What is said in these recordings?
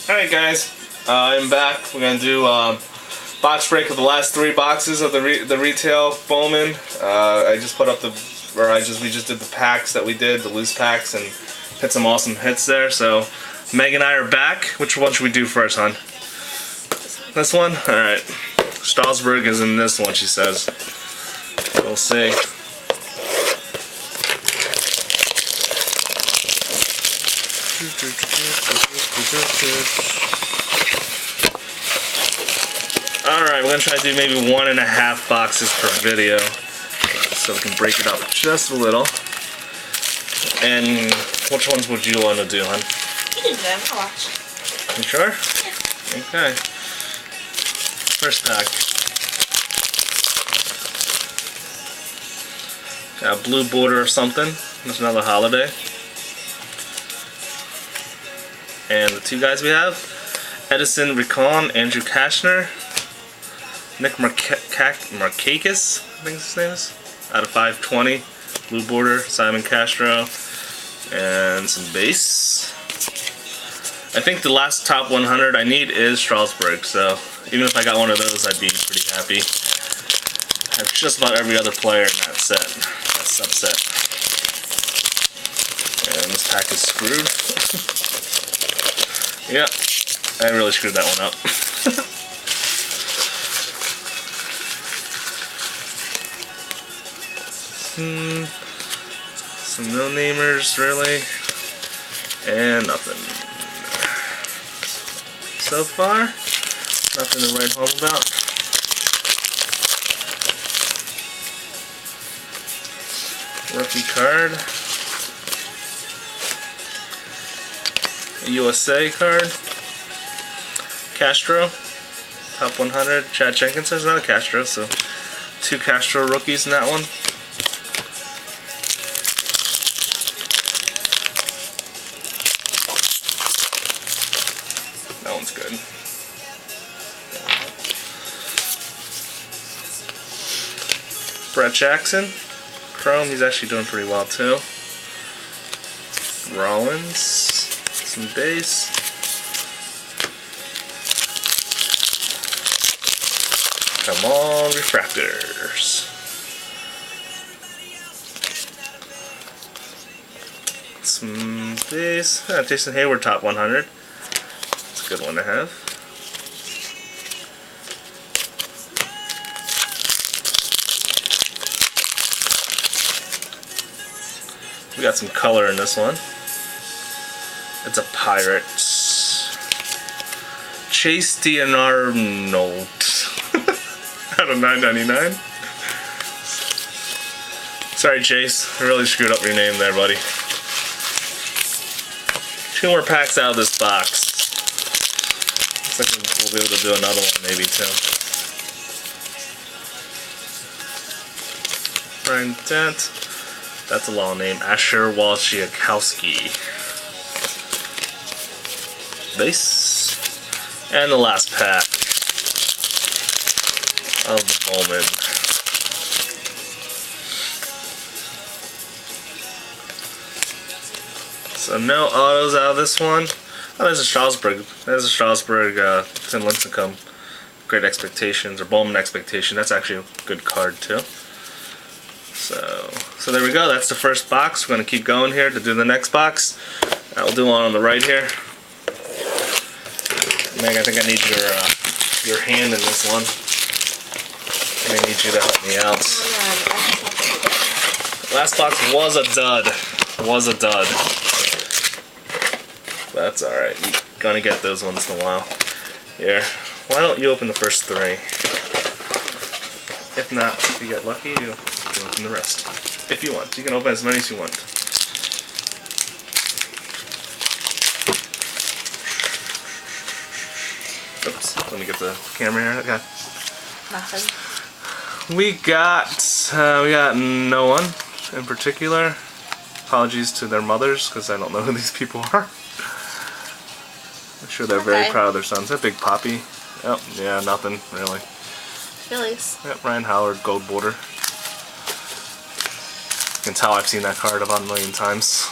Alright guys, I'm back. We're going to do box break of the last 3 boxes of the retail Bowman. We just did the packs that we did, the loose packs, and hit some awesome hits there. So Meg and I are back. Which one should we do first, hon? This one? Alright. Strasburg is in this one, she says. We'll see. Alright, we're going to try to do maybe 1.5 boxes per video, so we can break it up just a little. And which ones would you want to do, hon? You can do them, I'll watch. You sure? Yeah. Okay. First pack. Got a blue border or something. There's another holiday. And the 2 guys we have, Edison Recon, Andrew Kashner, Nick Markakis, I think his name is, out of 520, blue border, Simon Castro, and some base. I think the last top 100 I need is Strasburg, so even if I got one of those, I'd be pretty happy. I have just about every other player in that set, that subset. And this pack is screwed. Yep, I really screwed that one up. Some no-namers, really, and nothing. So far, nothing to write home about. Rookie card. USA card. Castro. Top 100. Chad Jenkins is not a Castro, so 2 Castro rookies in that one. That one's good. Brett Jackson. Chrome, he's actually doing pretty well too. Rollins. Some base. Come on, refractors. Some base. Jason Hayward, top 100. It's a good one to have. We got some color in this one. It's a Pirates. Chase DiArnaud out of 9.99. Sorry, Chase. I really screwed up your name there, buddy. 2 more packs out of this box. Looks like we'll be able to do another one, maybe, too. Brian Dent. That's a long name. Asher Walchiakowski. Base. And the last pack of the Bowman. So no autos out of this one. Oh, there's a Strasburg. There's a Strasburg Tim Lincecum. Great Expectations, or Bowman Expectation. That's actually a good card too. So there we go. That's the first box. We're going to keep going here to do the next box. I'll do one on the right here. Meg, I think I need your hand in this one. I need you to help me out. Last box was a dud. Was a dud. That's alright. You're gonna get those once in a while. Here. Why don't you open the first 3? If not, if you get lucky, you can open the rest. If you want. You can open as many as you want. Oops, let me get the camera here. Okay. Nothing. We got no one in particular. Apologies to their mothers, because I don't know who these people are. I'm sure they're very proud of their sons. That Big Poppy. Yep, yeah, nothing really. Phillies. Yep, Ryan Howard, gold border. You can tell I've seen that card about 1 million times.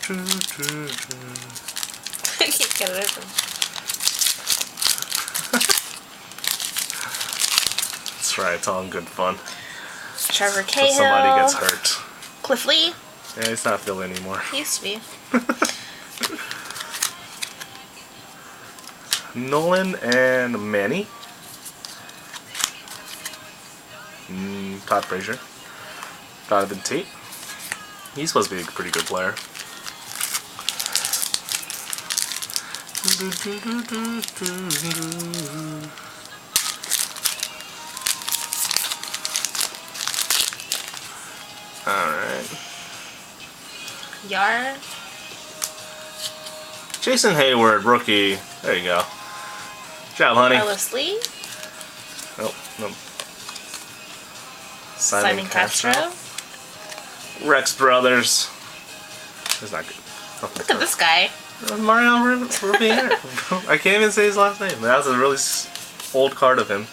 I can't get it open. That's right, it's all in good fun. Trevor But Cahill. somebody gets hurt. Cliff Lee. Yeah, he's not Philly anymore. He used to be. Nolan and Manny. Todd Frazier. Donovan Tate. He's supposed to be a pretty good player. Alright. Yar. Jason Hayward, rookie. There you go. Good job, honey. Ellis Lee. Oh, no. Simon Castro. Rex Brothers. He's not good. Look at this guy. Mario Rubio. I can't even say his last name. That's a really old card of him.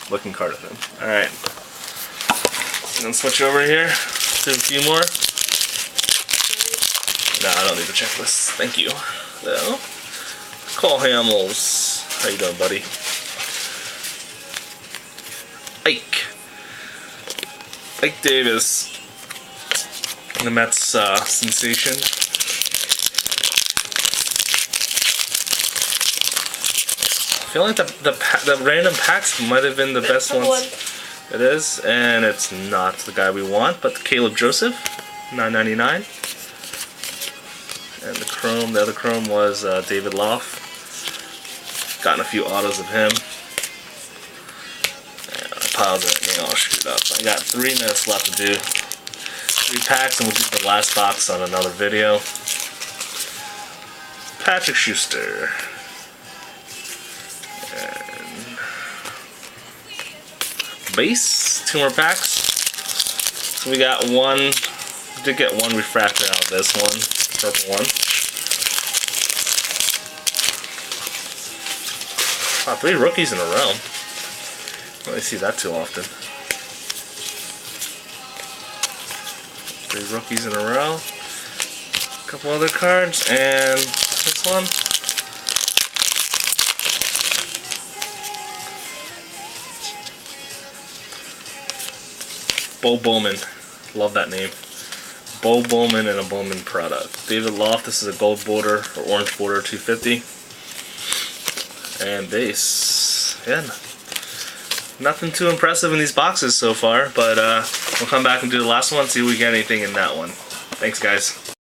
Looking card of him. Alright. Then switch over here. Do a few more. No, I don't need the checklist. Thank you. Though. Cole Hamels. How you doing, buddy? Ike Davis. The Mets sensation. I feel like the random packs might have been the best ones. It is, and it's not the guy we want, but Caleb Joseph, $9.99. And the other chrome was David Loff. Gotten a few autos of him. And I piled it, all screwed up. I got 3 minutes left to do 3 packs, and we'll do the last box on another video. Patrick Schuster. And base, 2 more packs. So we got one, we did get one refractor out of this one, purple one. Wow, 3 rookies in a row. I don't really see that too often. 3 rookies in a row. A couple other cards, and this one. Bowman. Love that name. Bowman and a Bowman product. David Loft, this is a gold border or orange border 250. And base. Yeah. Nothing too impressive in these boxes so far, but we'll come back and do the last one, see if we get anything in that one. Thanks, guys.